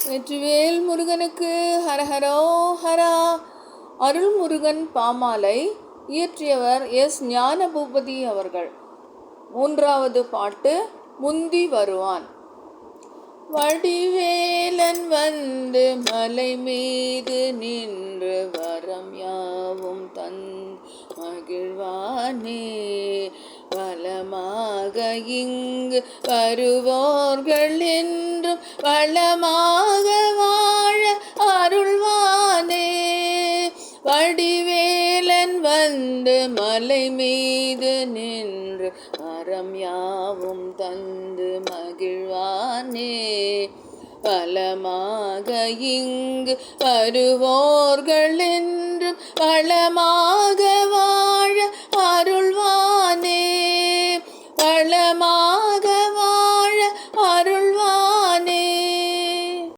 வெற்றிவேல் முருகனுக்கு ஹரஹரோ ஹரா. அருள்முருகன் பாமாலை இயற்றியவர் எஸ் ஞானபூபதி அவர்கள். மூன்றாவது பாட்டு முந்தி வருவான். வடிவேலன் வந்து மலை மீது நின்று வரம் யாவும் மகிழ்வானே. வளமாக இங்கு வருவோர்கள் என்றும் வளமாக வாழ அருள்வானே. வடிவேலன் வந்து மலை மீது நின்று வரம் யாவும் தந்து மகிழ்வானே. வளமாக இங்கு வருவோர்கள் என்றும் வளமாக வாழ அருள்வானே. வளமாக